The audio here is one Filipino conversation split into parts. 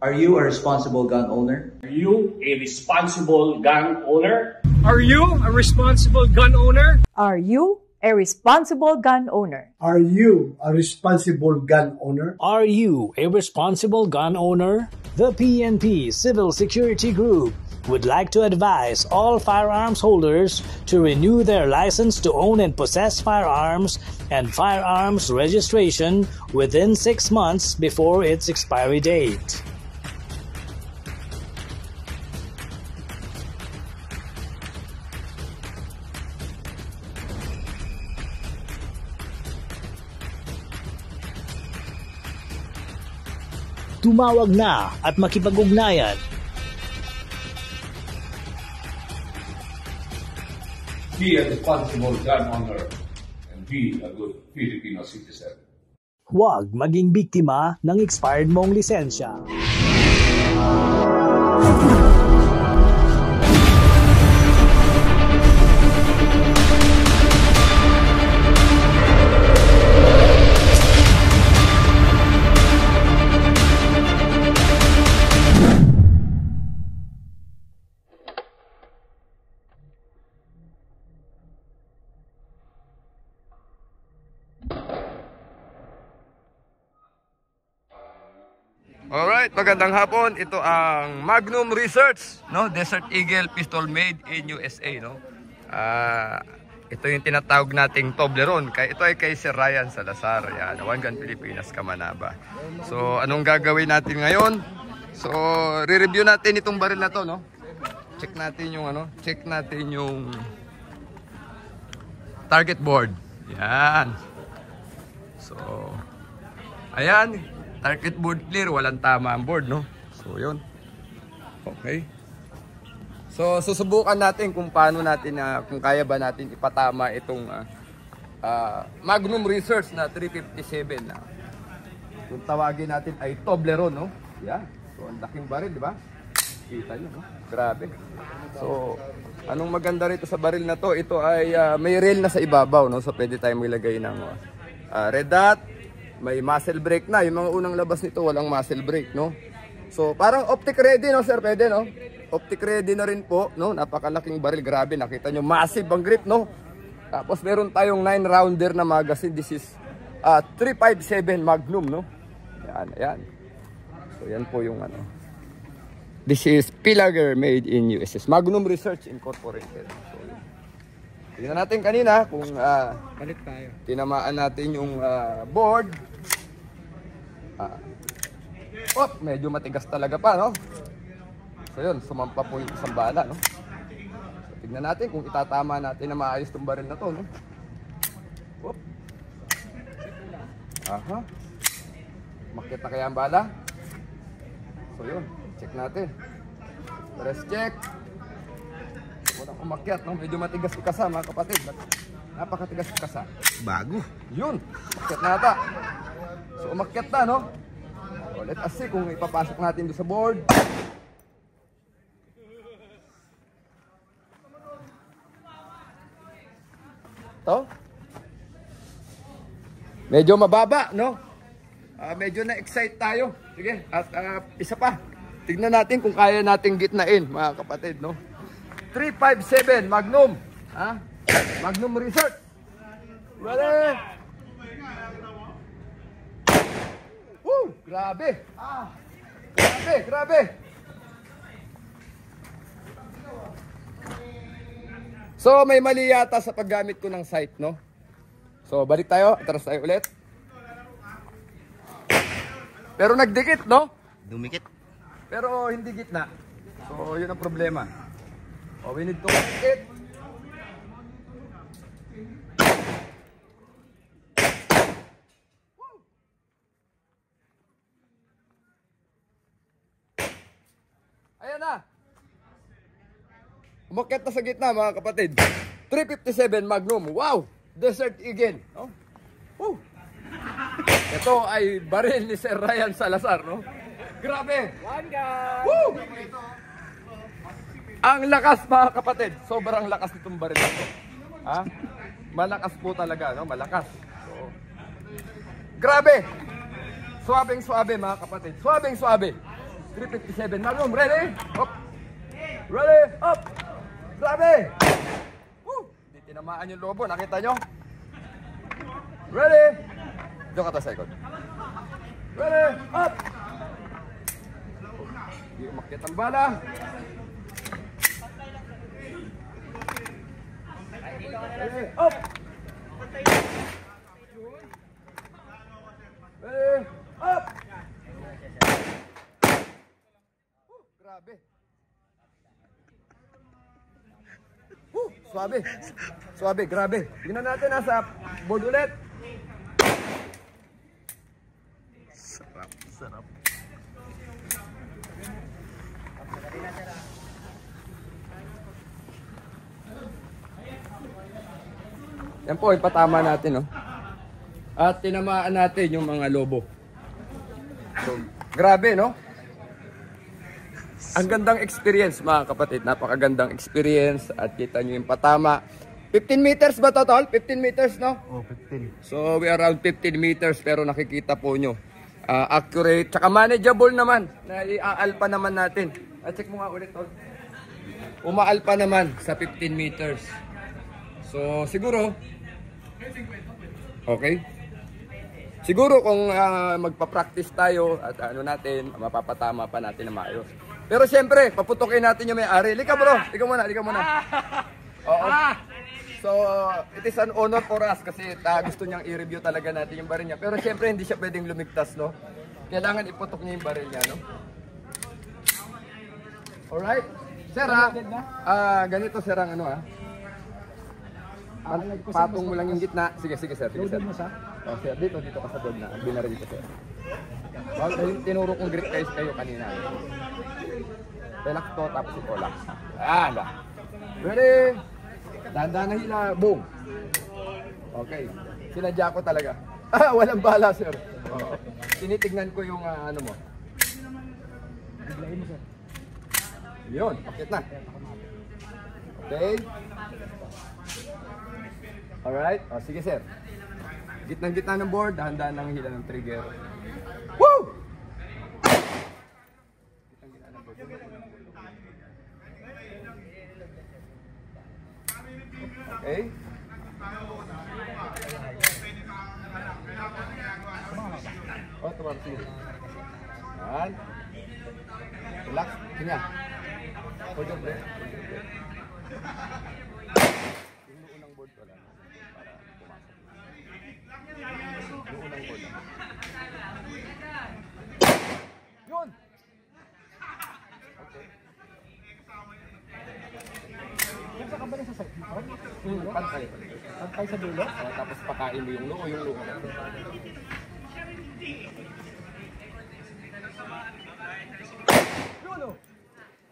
Are you a responsible gun owner? Are you a responsible gun owner? Are you a responsible gun owner? Are you a responsible gun owner? Are you a responsible gun owner? Are you a responsible gun owner? The PNP Civil Security Group would like to advise all firearms holders to renew their license to own and possess firearms and firearms registration within 6 months before its expiry date. Tumawag na at makipag-ugnayan. Be a responsible gun owner and be a good Filipino citizen. Huwag maging biktima ng expired mong lisensya. Alright, magandang hapon. Ito ang Magnum Research, no? Desert Eagle pistol made in USA, no? Ito yung tinatawag nating Toblerone. Ito ay kay Sir Ryan Salazar. Yan, One Gun Pilipinas, Kamanaba. So, anong gagawin natin ngayon? So, re-review natin itong baril na to, no? Check natin yung check natin yung target board. Yan. So, ayan. Target board clear, walang tama ang board, no? So, yun. Okay. So, susubukan natin kung paano natin, kung kaya ba natin ipatama itong Magnum Research na 357 na. Kung tawagin natin ay Toblerone, no? Yeah. So, ang laking baril, di ba? Kita nyo, no? Grabe. So, anong maganda rito sa baril na to? Ito ay may rail na sa ibabaw, no? So, pwede tayong ilagay ng red dot. May muzzle brake na. Yung mga unang labas nito, walang muzzle brake, no? So, parang optic ready, no, sir? Pwede, no? Optic ready na rin po, no? Napakalaking baril. Grabe, nakita nyo, massive ang grip, no? Tapos, meron tayong 9-rounder na magazine. This is 357 Magnum, no? Ayan, ayan. So, yan po yung This is Pilager made in USA. Magnum Research Incorporated. So, tingnan natin kanina kung tinamaan natin yung board. Medyo matigas talaga pa, no? So yun, sumampa po yung isang bala, no? So, tignan natin kung itatama natin na maayos itong baril na to, no? Whoop. Aha. Makit na kaya ang bala? So yun, check natin. Press check. Walang umakyat, no? Medyo matigas ikasa, mga kapatid. Napakatigas ikasa. Bago. Yun, umakyat na ata. So umakyat na, no? So, let us see kung ipapasok natin doon sa board. Ito. Medyo mababa, no? Medyo na-excite tayo. Sige, at isa pa. Tignan natin kung kaya nating gitnain, mga kapatid, no? 357 Magnum. Magnum Research. Ready? Woo! Grabe. Grabe, grabe. So, may mali yata sa paggamit ko ng sight, no? So, balik tayo. Atras tayo ulit. Pero nagdikit, no? Dumikit. Pero hindi gitna. So, yun ang problema. We need to cut it. Ayan na. Umakyat na sa gitna, mga kapatid. 357 Magnum. Wow! Desert Eagle. No? Woo! Ito ay baril ni Sir Ryan Salazar, no? Grabe! One gun! Woo! Ang lakas, mga kapatid. Sobrang lakas nitong baril na to. Malakas po talaga, no? Malakas. So, grabe! Suabing-suabe, mga kapatid. Suabing-suabe. 357. Magnum, ready? Up. Ready? Up. Grabe. Woo! Hindi tinamaan yung lobo. Nakita nyo? Ready? Doon ka ta sa ikot. Ready? Up. Hindi umakyat ang bala. Ready? Up. Ready? Up. Grabe. Suabe. Suabe, grabe. Tingnan natin nasa board ulit. Sarap, sarap. Yan po, ipatama natin, no? At tinamaan natin yung mga lobo. So, grabe, no? Ang gandang experience, mga kapatid. Napakagandang experience. At kita nyo yung patama. 15 meters ba total? 15 meters, no? Oh, 15. So, we are around 15 meters. Pero nakikita po nyo. Accurate. Tsaka manageable naman. Na iaalpa naman natin. Check mo nga ulit, tol. Umaalpa naman sa 15 meters. So, siguro. Okay. Siguro kung magpa-practice tayo at ano natin, mapapatama pa natin na maayos. Pero siyempre, paputukin natin yung may-ari. Lika bro, lika muna. Oo. So, it is an honor for us kasi gusto niyang i-review talaga natin yung baril niya. Pero siyempre, hindi siya pwedeng lumigtas, no? Kailangan iputok niya yung baril niya, no? Alright? Sir, ganito sir ang ano, patong mo lang yung gitna. Sige, sige sir. Sige, sir. Oh, sir, dito ka sa board na. Binara dito, sir. Dahil tinuro kong grip kayo kanina. Relax to, tapos i-relax. Ayan ba? Ready? Dahan-dahan na hila. Boom. Okay. Sinadya ko talaga. Walang bala, sir. Tinitignan ko yung ano mo. Biglayin mo, sir. Yun. Pakit na. Okay. Alright. O, sige, sir. Gitnang-gitna ng board. Dahan-dahan lang hila ng trigger. Woo! Okay. Oh, tumama sige. Yan. Relax. Kanya. Hold your breath. Yung unang board ko lang. Para pumasok. Yung unang board lang. Yun! Okay. Yung sa kabalik sa side mo, Pantay. pantay sa dulo. Tapos pakain mo yung luo, yung luo.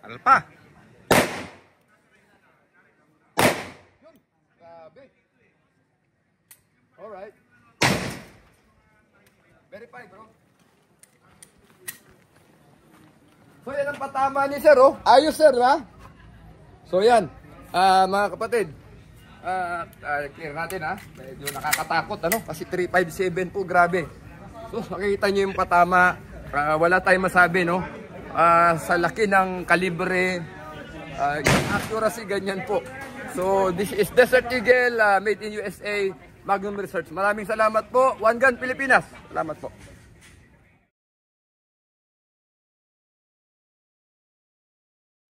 Alpa. Yun. Grabe. Alright. Verify, bro. So yan ang patama ni sir, oh. Ayos sir, ha? So yan. Mga kapatid. Clear natin, ha? Medyo nakakatakot, ano? Kasi 357 po, grabe. So makikita nyo yung patama. Wala tayong masabi, no? Sa laki ng kalibre, accuracy, ganyan po. So, this is Desert Eagle, made in USA, Magnum Research. Maraming salamat po. One Gun Pilipinas. Salamat po.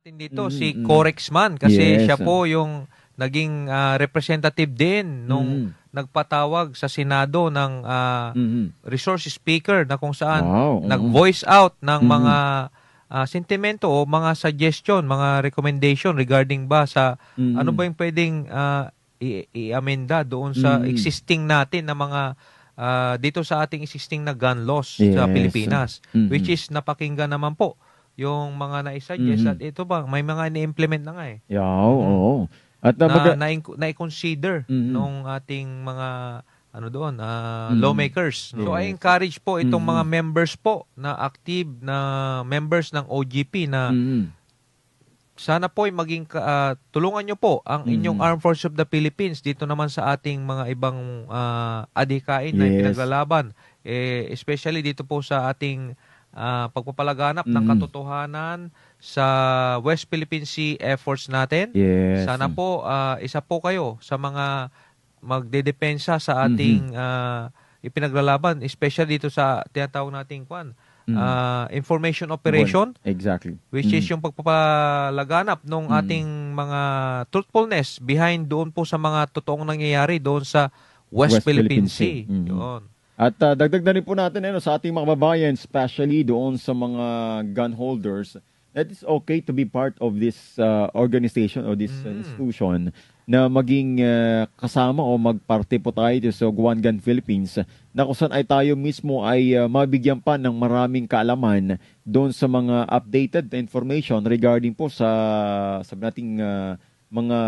Dito si Corexman kasi siya po yung naging representative din nung nagpatawag sa Senado ng resource speaker na kung saan nag-voice out ng mga sentimento o mga suggestion, mga recommendation regarding ba sa ano ba yung pwedeng i-amenda doon sa existing natin na mga dito sa ating existing na gun laws sa Pilipinas, which is napakinggan naman po yung mga na-suggest at ito ba may mga ni-implement na nga oo. At na-consider nung ating mga ano doon, lawmakers. So I encourage po itong mga members po na active na members ng OGP na sana po ay maging tulungan nyo po ang inyong Armed Forces of the Philippines dito naman sa ating mga ibang adhikain na pinaglalaban. Especially dito po sa ating pagpapalaganap ng katotohanan sa West Philippine Sea efforts natin. Yes. Sana po isa po kayo sa mga magdedepensa sa ating ipinaglalaban, especially dito sa tinatawag nating information operation. Exactly. Which is yung pagpapalaganap ng ating mga truthfulness behind doon po sa mga totoong nangyayari doon sa West Philippine Sea. Yun. At dagdag na rin po natin sa ating mga kababayan, especially doon sa mga gun holders, that it's okay to be part of this organization or this institution na maging kasama o magparte po tayo sa One Gun Philippines na kung saan ay tayo mismo ay mabigyan pa ng maraming kaalaman doon sa mga updated information regarding po sa sabi nating mga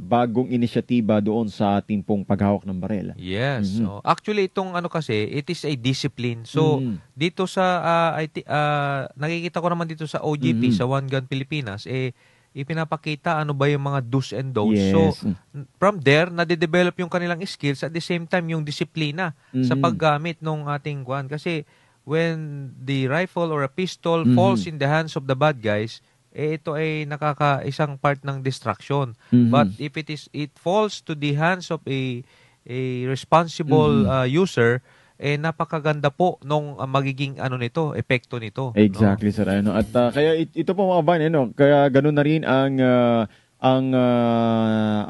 bagong inisyatiba doon sa ating pong paghawak ng barel. Yes. So, actually, itong kasi, it is a discipline. So, dito sa, nakikita ko naman dito sa OGP, sa One Gun Pilipinas, ipinapakita ano ba yung mga do's and don'ts. Yes. So, from there, nade-develop yung kanilang skills at the same time yung disiplina sa paggamit ng ating Kasi, when the rifle or a pistol falls in the hands of the bad guys, ito ay nakakaisang part ng distraction. But if it falls to the hands of a responsible user, napakaganda po nung magiging epekto nito. Exactly, sir. At kaya ito po mga kabayan, kaya ganun na rin ang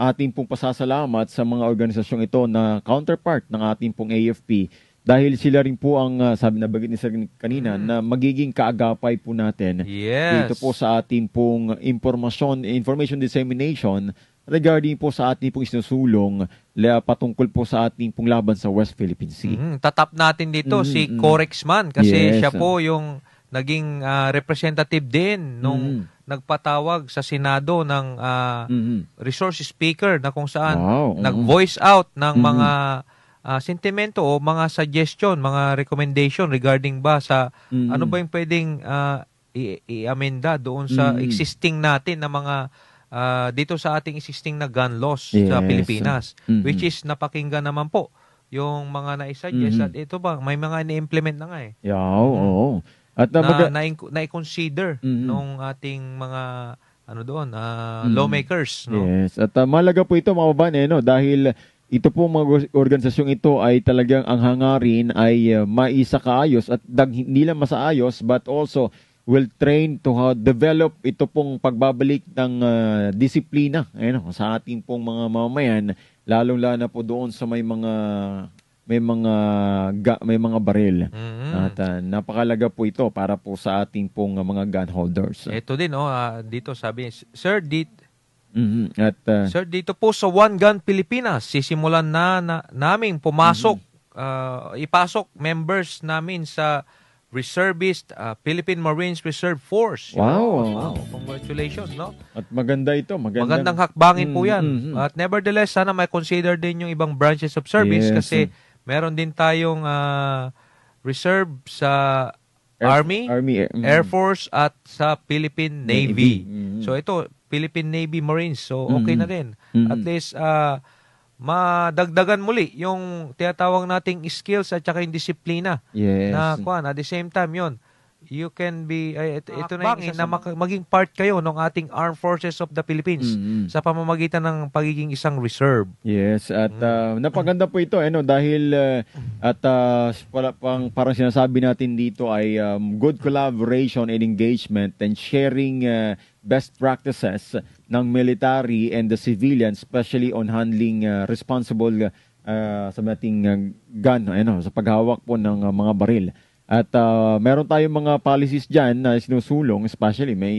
ating pong pasasalamat sa mga organisasyong ito na counterpart ng ating pong AFP. Dahil sila rin po ang, sabi na bagay ni Sir kanina, na magiging kaagapay po natin dito po sa ating pong information dissemination regarding po sa ating pong isinusulong patungkol po sa ating pong laban sa West Philippine Sea. Tatap natin dito si Corexman kasi siya po yung naging representative din nung nagpatawag sa Senado ng resource speaker na kung saan nag-voice out ng mga sentimento o mga suggestion, mga recommendation regarding ba sa ano ba yung pwedeng i-amenda doon sa existing natin na mga dito sa ating existing na gun laws sa Pilipinas, which is napakinggan naman po yung mga na-suggest at ito ba may mga ni-implement na nga At na-consider nung ating mga lawmakers. Yes. At malaga po ito mga kababayan dahil ito po mga organisasyong ito ay talagang ang hangarin ay maisakaayos at hindi lang masaayos but also will train to develop ito pong pagbabalik ng disiplina sa ating pong mga mamamayan, lalong-lalo na po doon sa may mga baril. At napakalaga po ito para po sa ating pong mga gun holders. Ito din dito sabi, Sir, Sir, dito po sa One Gun Pilipinas, sisimulan na naming pumasok, ipasok members namin sa Reservist Philippine Marines Reserve Force. Wow. Congratulations, no? At maganda ito. Magandang hakbangin po yan. At nevertheless, sana may consider din yung ibang branches of service kasi meron din tayong reserve sa Army, Air Force at sa Philippine Navy. So ito, Philippine Navy Marines. So okay na din. At least madagdagan muli yung tinatawag nating skills at saka yung disiplina. Na at the same time yon you can be ito na yung isa na maging part kayo ng ating Armed Forces of the Philippines sa pamamagitan ng pagiging isang reserve. Yes, at napaganda po ito dahil at parang sinasabi natin dito ay good collaboration and engagement and sharing best practices ng military and the civilian, especially on handling responsible sa ating gun sa paghawak po ng mga baril. At meron tayong mga policies dyan na sinusulong, especially may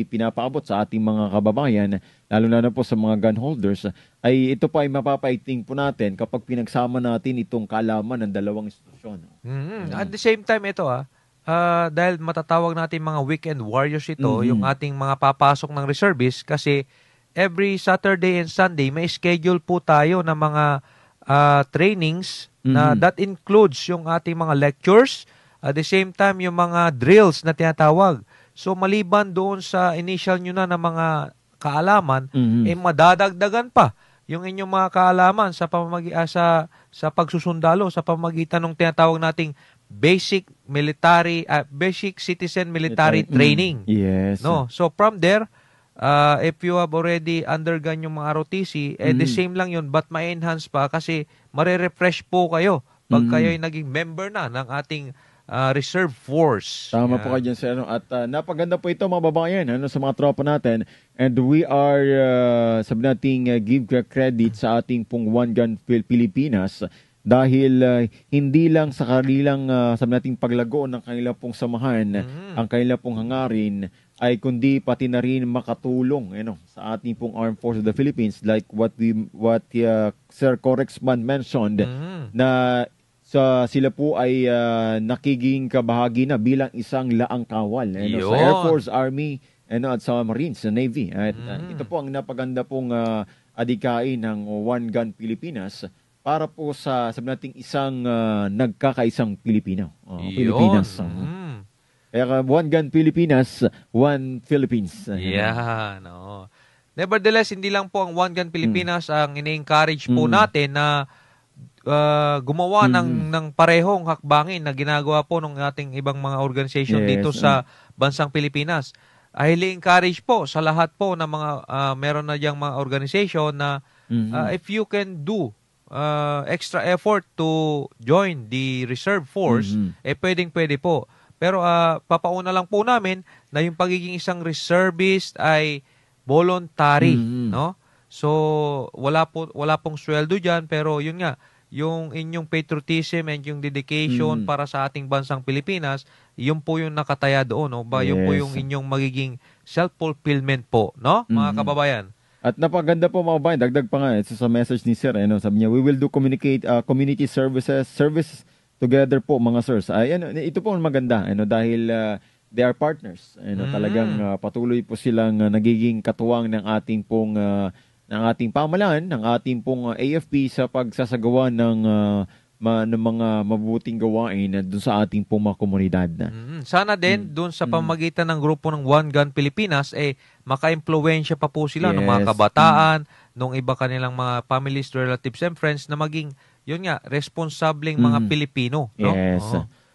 ipinapaabot sa ating mga kababayan, lalo na po sa mga gun holders, ay ito pa ay mapapaiting po natin kapag pinagsama natin itong kaalaman ng dalawang institusyon. At the same time ito dahil matatawag natin mga weekend warriors ito, yung ating mga papasok ng reservists kasi every Saturday and Sunday may schedule po tayo ng mga trainings na that includes yung ating mga lectures, at the same time yung mga drills na tinatawag. So maliban doon sa initial nyo na ng mga kaalaman, madadagdagan pa yung inyong mga kaalaman sa sa pagsusundalo sa pamamagitan ng tinatawag nating basic citizen military training. Yes. No, so from there, if you have already undergone yung mga ROTC, the same lang yun, but ma-enhance pa kasi mare-refresh po kayo pag kayo ay naging member na ng ating reserve force. Tama po kayo dyan, sir. At napaganda po ito, mga babayan, sa mga tropa natin. And we are, sabi natin, give credit sa ating pong One Gun Pilipinas dahil hindi lang sa kanilang, sabi natin, paglago ng kanilang pong samahan, ang kanilang pong hangarin, ay kundi pati na rin makatulong sa ating pong Armed Forces of the Philippines like what Sir Corexman mentioned na sila po ay nakiging kabahagi na bilang isang laang kawal sa Air Force, Army, at sa Marines, sa Navy. At ito po ang napaganda pong adikain ng One Gun Pilipinas para po sa sabi nating isang nagkakaisang Pilipino. Pilipinas. Kaya One Gun Pilipinas, One Philippines. Yan. Nevertheless, hindi lang po ang One Gun Pilipinas ang ini-encourage po natin na gumawa ng parehong hakbangin na ginagawa po ng ating ibang mga organization dito sa bansang Pilipinas. I highly encourage po sa lahat po ng mga meron na diyang mga organization na if you can do extra effort to join the reserve force, pwedeng-pwede po. Pero papauna lang po namin na yung pagiging isang reservist ay voluntary, no? So wala pong sweldo diyan, pero yun nga, yung inyong patriotism and yung dedication para sa ating bansang Pilipinas, yun po yung nakataya doon, no? Yun po yung inyong magiging self-fulfillment po, no? Mga kababayan. At napaganda po, mga kababayan, dagdag pa nga sa message ni Sir, sabi niya, we will do community service together po, mga sirs. Ito po ang maganda, dahil they are partners. Talagang patuloy po silang nagiging katuwang ng ating pong ng ating pamahalaan, ng ating pong AFP sa pagsasagawa ng mga mabubuting gawain doon sa ating pong mga komunidad. Sana din doon sa pamamagitan ng grupo ng One Gun Pilipinas maka-impluwensya pa po sila ng mga kabataan, ng iba kanilang mga families, relatives and friends na maging yun nga, responsableng mga Pilipino. No? Yes.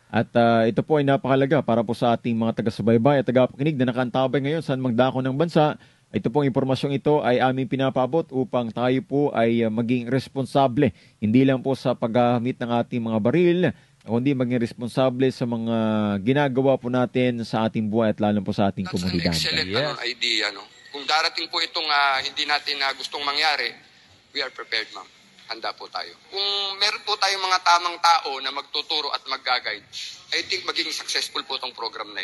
At ito po ay napakalaga para po sa ating mga taga-subaybay at taga-pakinig na nakantabay ngayon saan magdako ng bansa. Ito pong impormasyong ito ay aming pinapabot upang tayo po ay maging responsable. Hindi lang po sa paggamit ng ating mga baril, kundi maging responsable sa mga ginagawa po natin sa ating buhay at lalo po sa ating komunidad. That's an excellent idea. No? Kung darating po itong hindi natin gustong mangyari, we are prepared, ma'am. Handa po tayo. Kung meron po tayong mga tamang tao na magtuturo at mag-guide, I think magiging successful po itong program na ito.